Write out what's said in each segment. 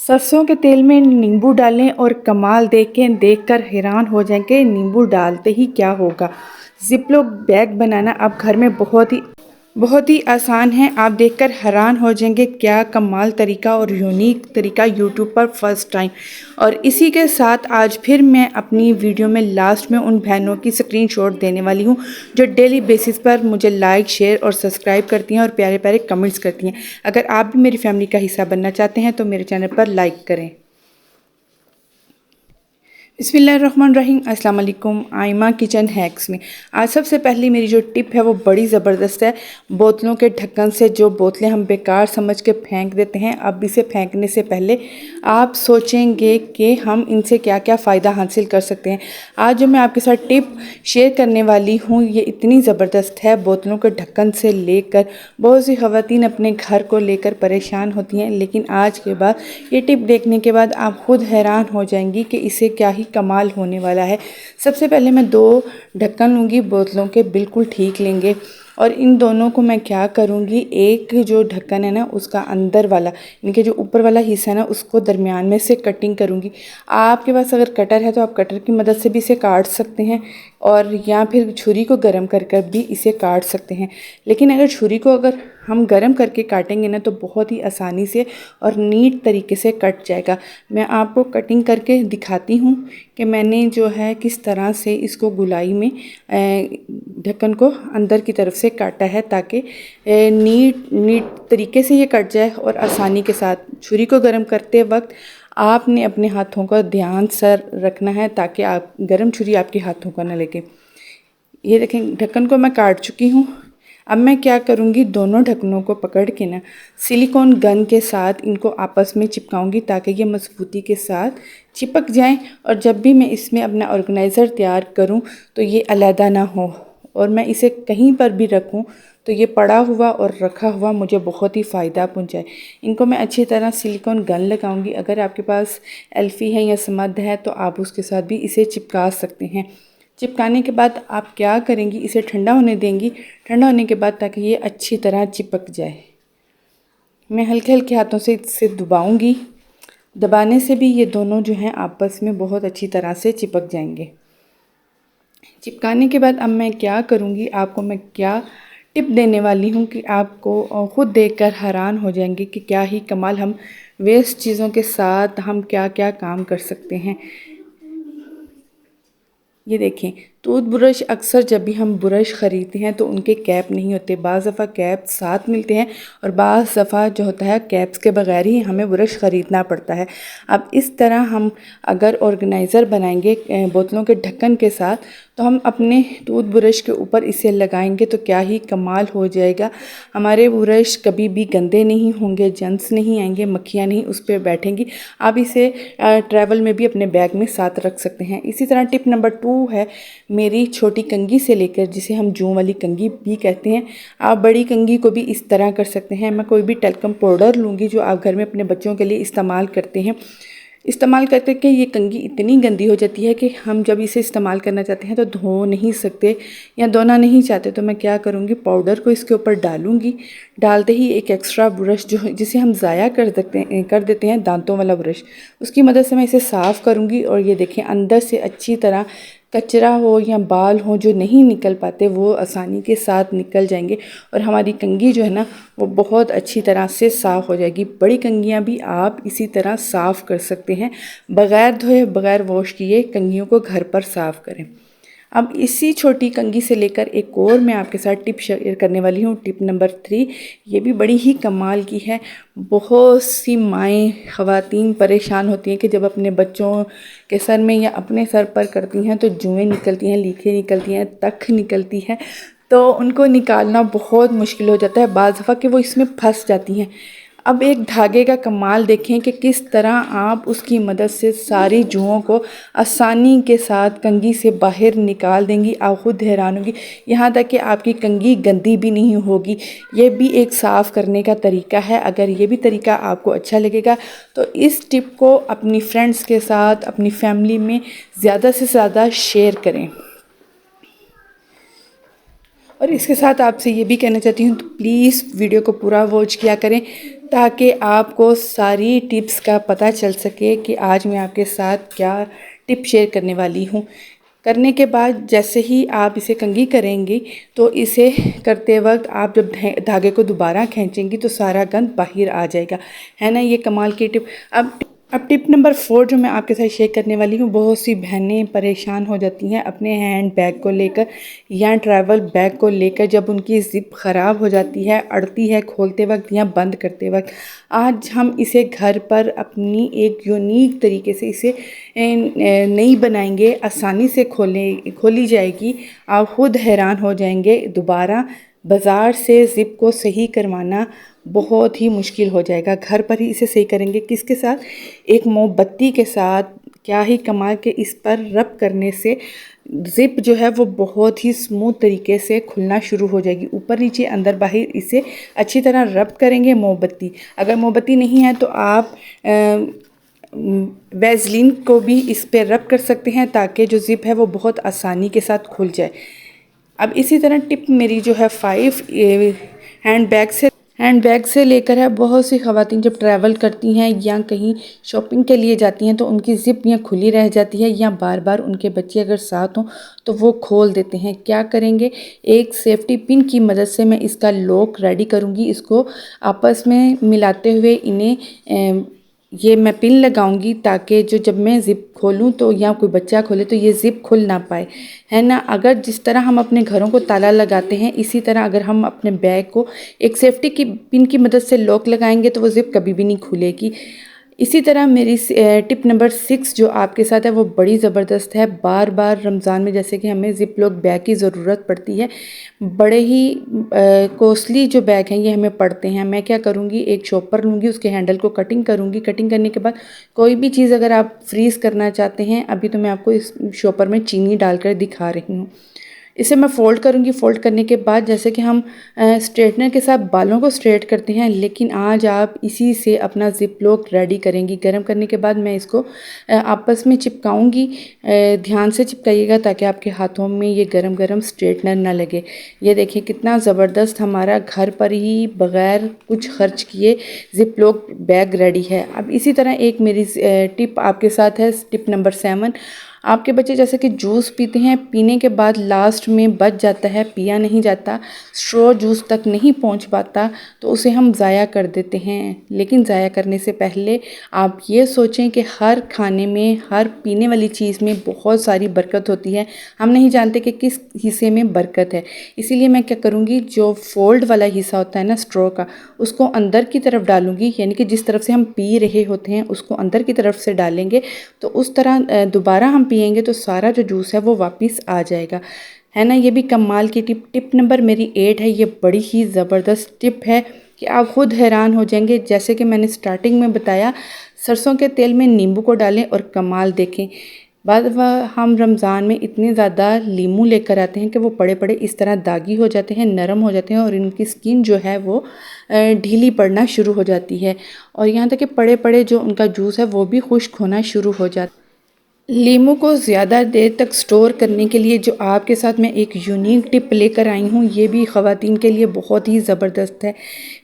सरसों के तेल में नींबू डालें और कमाल देखकर हैरान हो जाएंगे। नींबू डालते ही क्या होगा। जिपलॉक बैग बनाना अब घर में बहुत ही आसान है। आप देखकर हैरान हो जाएंगे, क्या कमाल तरीका और यूनिक तरीका यूट्यूब पर फर्स्ट टाइम। और इसी के साथ आज फिर मैं अपनी वीडियो में लास्ट में उन बहनों की स्क्रीनशॉट देने वाली हूँ जो डेली बेसिस पर मुझे लाइक, शेयर और सब्सक्राइब करती हैं और प्यारे प्यारे कमेंट्स करती हैं। अगर आप भी मेरी फैमिली का हिस्सा बनना चाहते हैं तो मेरे चैनल पर लाइक करें। बिस्मिल्लाहिर्रहमानिर्रहीम, अस्सलाम वालेकुम। आइमा किचन हैक्स में आज सबसे पहली मेरी जो टिप है वो बड़ी ज़बरदस्त है। बोतलों के ढक्कन से जो बोतलें हम बेकार समझ के फेंक देते हैं, अब इसे फेंकने से पहले आप सोचेंगे कि हम इनसे क्या क्या फ़ायदा हासिल कर सकते हैं। आज जो मैं आपके साथ टिप शेयर करने वाली हूँ ये इतनी ज़बरदस्त है। बोतलों के ढक्कन से लेकर बहुत सी ख़वातीन अपने घर को लेकर परेशान होती हैं, लेकिन आज के बाद ये टिप देखने के बाद आप खुद हैरान हो जाएंगी कि इसे क्या ही कमाल होने वाला है। सबसे पहले मैं 2 ढक्कन लूँगी बोतलों के, बिल्कुल ठीक लेंगे। और इन दोनों को मैं क्या करूँगी, एक जो ढक्कन है ना उसका अंदर वाला, इनके जो ऊपर वाला हिस्सा है ना उसको दरमियान में से कटिंग करूँगी। आपके पास अगर कटर है तो आप कटर की मदद से भी इसे काट सकते हैं और या फिर छुरी को गर्म कर भी इसे काट सकते हैं। लेकिन अगर छुरी को अगर हम गर्म करके काटेंगे ना तो बहुत ही आसानी से और नीट तरीके से कट जाएगा। मैं आपको कटिंग करके दिखाती हूँ कि मैंने जो है किस तरह से इसको गुलाई में ढक्कन को अंदर की तरफ से काटा है ताकि नीट तरीके से ये कट जाए और आसानी के साथ। छुरी को गर्म करते वक्त आपने अपने हाथों का ध्यान सर रखना है ताकि आप गर्म छुरी आपके हाथों का ना लगे। ये देखें, ढक्कन को मैं काट चुकी हूँ। अब मैं क्या करूँगी, दोनों ढक्कनों को पकड़ के ना सिलिकॉन गन के साथ इनको आपस में चिपकाऊंगी ताकि ये मजबूती के साथ चिपक जाएं और जब भी मैं इसमें अपना ऑर्गेनाइज़र तैयार करूं तो ये अलहदा ना हो और मैं इसे कहीं पर भी रखूं तो ये पड़ा हुआ और रखा हुआ मुझे बहुत ही फ़ायदा पहुंचाए। इनको मैं अच्छी तरह सिलिकॉन गन लगाऊंगी। अगर आपके पास एल्फ़ी है या समद है तो आप उसके साथ भी इसे चिपका सकते हैं। चिपकाने के बाद आप क्या करेंगी, इसे ठंडा होने देंगी। ठंडा होने के बाद ताकि ये अच्छी तरह चिपक जाए, मैं हल्के हल्के हाथों से इसे दबाऊंगी। दबाने से भी ये दोनों जो हैं आपस में बहुत अच्छी तरह से चिपक जाएंगे। चिपकाने के बाद अब मैं क्या करूँगी, आपको मैं क्या टिप देने वाली हूँ कि आपको ख़ुद देखकर हैरान हो जाएंगे कि क्या ही कमाल हम वेस्ट चीज़ों के साथ हम क्या क्या काम कर सकते हैं। ये देखें, टूथ ब्रश अक्सर जब भी हम ब्रश ख़रीदते हैं तो उनके कैप नहीं होते। बाज़ दफ़ा कैप साथ मिलते हैं और बाज़ दफ़ा जो होता है कैप्स के बगैर ही हमें ब्रश ख़रीदना पड़ता है। अब इस तरह हम अगर ऑर्गेनाइज़र बनाएंगे बोतलों के ढक्कन के साथ तो हम अपने टूथ ब्रश के ऊपर इसे लगाएंगे तो क्या ही कमाल हो जाएगा। हमारे ब्रश कभी भी गंदे नहीं होंगे, जंस नहीं आएंगे, मक्खियाँ नहीं उस पर बैठेंगी। आप इसे ट्रैवल में भी अपने बैग में साथ रख सकते हैं। इसी तरह टिप नंबर 2 है मेरी छोटी कंघी से लेकर, जिसे हम जूं वाली कंघी भी कहते हैं, आप बड़ी कंघी को भी इस तरह कर सकते हैं। मैं कोई भी टेल्कम पाउडर लूँगी जो आप घर में अपने बच्चों के लिए इस्तेमाल करते हैं। इस्तेमाल करते कि ये कंघी इतनी गंदी हो जाती है कि हम जब इसे इस्तेमाल करना चाहते हैं तो धो नहीं सकते या धोना नहीं चाहते, तो मैं क्या करूँगी, पाउडर को इसके ऊपर डालूँगी। डालते ही एक एक्स्ट्रा ब्रश जो जिसे हम ज़ाया कर देते हैं, दांतों वाला ब्रश, उसकी मदद से मैं इसे साफ़ करूँगी। और ये देखें, अंदर से अच्छी तरह कचरा हो या बाल हो जो नहीं निकल पाते वो आसानी के साथ निकल जाएंगे और हमारी कंघी जो है ना वो बहुत अच्छी तरह से साफ़ हो जाएगी। बड़ी कंघियाँ भी आप इसी तरह साफ़ कर सकते हैं, बग़ैर धोए बग़ैर वॉश किए कंघियों को घर पर साफ़ करें। अब इसी छोटी कंघी से लेकर एक और मैं आपके साथ टिप शेयर करने वाली हूँ, टिप नंबर 3। ये भी बड़ी ही कमाल की है। बहुत सी माएँ ख़वातीन परेशान होती हैं कि जब अपने बच्चों के सर में या अपने सर पर करती हैं तो जुएँ निकलती हैं, लीखें निकलती हैं, तख निकलती है, तो उनको निकालना बहुत मुश्किल हो जाता है। बाज़ दफ़ा कि वो इसमें फंस जाती हैं। अब एक धागे का कमाल देखें कि किस तरह आप उसकी मदद से सारी जुओं को आसानी के साथ कंघी से बाहर निकाल देंगी। आप खुद हैरान होंगी, यहाँ तक कि आपकी कंघी गंदी भी नहीं होगी। ये भी एक साफ़ करने का तरीका है। अगर ये भी तरीका आपको अच्छा लगेगा तो इस टिप को अपनी फ्रेंड्स के साथ, अपनी फैमिली में ज़्यादा से ज़्यादा शेयर करें। और इसके साथ आपसे ये भी कहना चाहती हूँ, तो प्लीज़ वीडियो को पूरा वॉच किया करें ताकि आपको सारी टिप्स का पता चल सके कि आज मैं आपके साथ क्या टिप शेयर करने वाली हूँ। करने के बाद जैसे ही आप इसे कंघी करेंगी तो इसे करते वक्त आप जब धागे को दोबारा खींचेंगी तो सारा गंद बाहर आ जाएगा, है ना। ये कमाल की टिप। अब टिप नंबर 4 जो मैं आपके साथ शेयर करने वाली हूँ, बहुत सी बहनें परेशान हो जाती हैं अपने हैंड बैग को लेकर या ट्रैवल बैग को लेकर जब उनकी ज़िप ख़राब हो जाती है, अड़ती है खोलते वक्त या बंद करते वक्त। आज हम इसे घर पर अपनी एक यूनिक तरीके से इसे नई बनाएंगे, आसानी से खोली जाएगी। आप खुद हैरान हो जाएंगे। दोबारा बाज़ार से ज़िप को सही करवाना बहुत ही मुश्किल हो जाएगा। घर पर ही इसे सही करेंगे। किसके साथ? एक मोमबत्ती के साथ। क्या ही कमाल के इस पर रब करने से ज़िप जो है वो बहुत ही स्मूथ तरीके से खुलना शुरू हो जाएगी। ऊपर नीचे अंदर बाहर इसे अच्छी तरह रब करेंगे मोमबत्ती। अगर मोमबत्ती नहीं है तो आप वैसलीन को भी इस पर रब कर सकते हैं ताकि जो ज़िप है वो बहुत आसानी के साथ खुल जाए। अब इसी तरह टिप मेरी जो है 5 हैंड बैग से लेकर है। बहुत सी ख़वातीन जब ट्रैवल करती हैं या कहीं शॉपिंग के लिए जाती हैं तो उनकी ज़िप या खुली रह जाती है या बार बार उनके बच्चे अगर साथ हों तो वो खोल देते हैं। क्या करेंगे? एक सेफ्टी पिन की मदद से मैं इसका लॉक रेडी करूँगी। इसको आपस में मिलाते हुए इन्हें ये मैं पिन लगाऊंगी ताकि जो जब मैं ज़िप खोलूं तो या कोई बच्चा खोले तो ये ज़िप खुल ना पाए, है ना। अगर जिस तरह हम अपने घरों को ताला लगाते हैं इसी तरह अगर हम अपने बैग को एक सेफ्टी की पिन की मदद से लॉक लगाएंगे तो वो ज़िप कभी भी नहीं खुलेगी। इसी तरह मेरी टिप नंबर 6 जो आपके साथ है वो बड़ी ज़बरदस्त है। बार बार रमज़ान में जैसे कि हमें ज़िप लॉक बैग की ज़रूरत पड़ती है, बड़े ही कॉस्टली जो बैग हैं ये हमें पड़ते हैं। मैं क्या करूँगी, एक शॉपर लूँगी, उसके हैंडल को कटिंग करूँगी। कटिंग करने के बाद कोई भी चीज़ अगर आप फ्रीज़ करना चाहते हैं, अभी तो मैं आपको इस शॉपर में चीनी डालकर दिखा रही हूँ। इसे मैं फ़ोल्ड करूँगी। फ़ोल्ड करने के बाद जैसे कि हम स्ट्रेटनर के साथ बालों को स्ट्रेट करते हैं, लेकिन आज आप इसी से अपना ज़िप लॉक रेडी करेंगी। गर्म करने के बाद मैं इसको आपस में चिपकाऊँगी। ध्यान से चिपकाइएगा ताकि आपके हाथों में ये गरम गरम स्ट्रेटनर ना लगे। ये देखिए कितना ज़बरदस्त हमारा घर पर ही बग़ैर कुछ खर्च किए ज़िप लॉक बैग रेडी है। अब इसी तरह एक मेरी टिप आपके साथ है, टिप नंबर 7। आपके बच्चे जैसे कि जूस पीते हैं, पीने के बाद लास्ट में बच जाता है, पिया नहीं जाता, स्ट्रॉ जूस तक नहीं पहुंच पाता, तो उसे हम ज़ाया कर देते हैं। लेकिन ज़ाया करने से पहले आप ये सोचें कि हर खाने में, हर पीने वाली चीज़ में बहुत सारी बरकत होती है। हम नहीं जानते कि किस हिस्से में बरकत है। इसीलिए मैं क्या करूँगी, जो फोल्ड वाला हिस्सा होता है ना स्ट्रॉ का, उसको अंदर की तरफ डालूँगी, यानी कि जिस तरफ से हम पी रहे होते हैं उसको अंदर की तरफ से डालेंगे तो उस तरह दोबारा हम पिएंगे तो सारा जो जूस है वो वापस आ जाएगा, है ना। ये भी कमाल की टिप नंबर मेरी 8 है। ये बड़ी ही ज़बरदस्त टिप है कि आप खुद हैरान हो जाएंगे। जैसे कि मैंने स्टार्टिंग में बताया, सरसों के तेल में नींबू को डालें और कमाल देखें। बाद हम रमज़ान में इतने ज़्यादा लीमू लेकर आते हैं कि वो पड़े पड़े इस तरह दागी हो जाते हैं, नरम हो जाते हैं और इनकी स्किन जो है वो ढीली पड़ना शुरू हो जाती है और यहाँ तक कि पड़े पड़े जो उनका जूस है वो भी खुश्क होना शुरू हो जाता है। लीमू को ज़्यादा देर तक स्टोर करने के लिए जो आपके साथ मैं एक यूनिक टिप लेकर आई हूँ, ये भी ख़वातीन के लिए बहुत ही ज़बरदस्त है।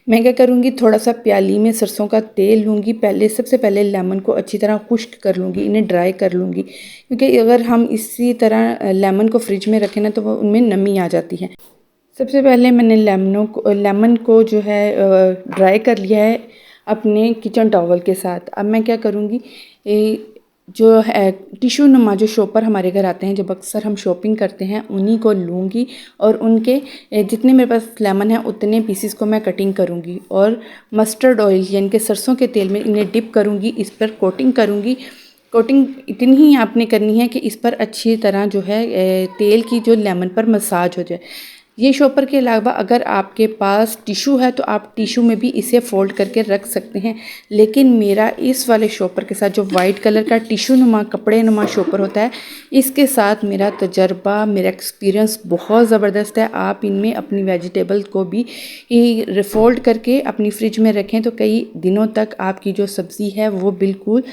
मैं क्या करूँगी, थोड़ा सा प्याली में सरसों का तेल लूँगी। सबसे पहले लेमन को अच्छी तरह खुश्क कर लूँगी, इन्हें ड्राई कर लूँगी, क्योंकि अगर हम इसी तरह लेमन को फ्रिज में रखें ना तो वो उनमें नमी आ जाती है। सबसे पहले मैंने लेमन को जो है ड्राई कर लिया है अपने किचन टॉवल के साथ। अब मैं क्या करूँगी, जो है टिशू नुमा जो शॉपर हमारे घर आते हैं, जब अक्सर हम शॉपिंग करते हैं, उन्हीं को लूँगी और उनके जितने मेरे पास लेमन है उतने पीसेस को मैं कटिंग करूँगी और मस्टर्ड ऑयल यानी कि सरसों के तेल में इन्हें डिप करूँगी, इस पर कोटिंग करूँगी। कोटिंग इतनी ही आपने करनी है कि इस पर अच्छी तरह जो है तेल की जो लेमन पर मसाज हो जाए। ये शॉपर के अलावा अगर आपके पास टिशू है तो आप टिशू में भी इसे फोल्ड करके रख सकते हैं, लेकिन मेरा इस वाले शॉपर के साथ जो वाइट कलर का टिशू नुमा कपड़े नुमा शॉपर होता है, इसके साथ मेरा तजर्बा, मेरा एक्सपीरियंस बहुत ज़बरदस्त है। आप इनमें अपनी वेजिटेबल को भी फोल्ड करके अपनी फ्रिज में रखें तो कई दिनों तक आपकी जो सब्ज़ी है वो बिल्कुल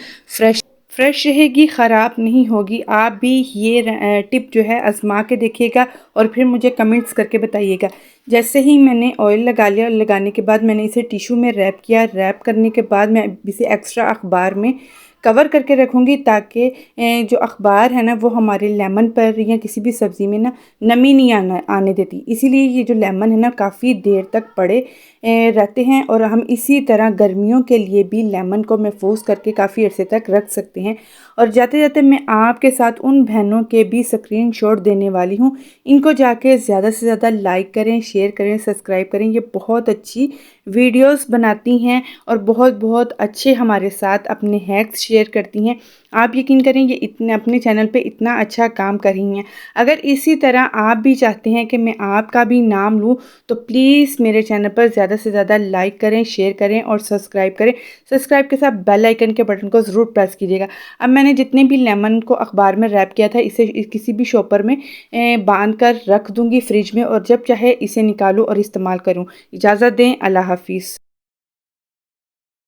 फ्रेश रहेगी, ख़राब नहीं होगी। आप भी ये टिप जो है आज़मा के देखिएगा और फिर मुझे कमेंट्स करके बताइएगा। जैसे ही मैंने ऑयल लगा लिया, लगाने के बाद मैंने इसे टिश्यू में रैप किया। रैप करने के बाद मैं इसे एक्स्ट्रा अखबार में कवर करके रखूँगी ताकि जो अखबार है ना वो हमारे लेमन पर या किसी भी सब्ज़ी में ना नमी नहीं आने देती। इसीलिए ये जो लेमन है ना काफ़ी देर तक पड़े रहते हैं और हम इसी तरह गर्मियों के लिए भी लेमन को महफूज करके काफ़ी अरसे तक रख सकते हैं। और जाते जाते मैं आपके साथ उन बहनों के भी स्क्रीनशॉट देने वाली हूँ। इनको जाके ज़्यादा से ज़्यादा लाइक करें, शेयर करें, सब्सक्राइब करें। ये बहुत अच्छी वीडियोस बनाती हैं और बहुत बहुत अच्छे हमारे साथ अपने हैक्स शेयर करती हैं। आप यकीन करें ये इतने अपने चैनल पे इतना अच्छा काम कर रही हैं। अगर इसी तरह आप भी चाहते हैं कि मैं आपका भी नाम लूँ तो प्लीज़ मेरे चैनल पर ज़्यादा से ज़्यादा लाइक करें, शेयर करें और सब्सक्राइब करें। सब्सक्राइब के साथ बेल आइकन के बटन को ज़रूर प्रेस कीजिएगा। अब मैंने जितने भी लेमन को अखबार में रैप किया था इसे किसी भी शॉपर में बांध कर रख दूँगी फ्रिज में और जब चाहे इसे निकालूँ और इस्तेमाल करूँ। इजाज़त दें, अल्लाह हाफ़िज़।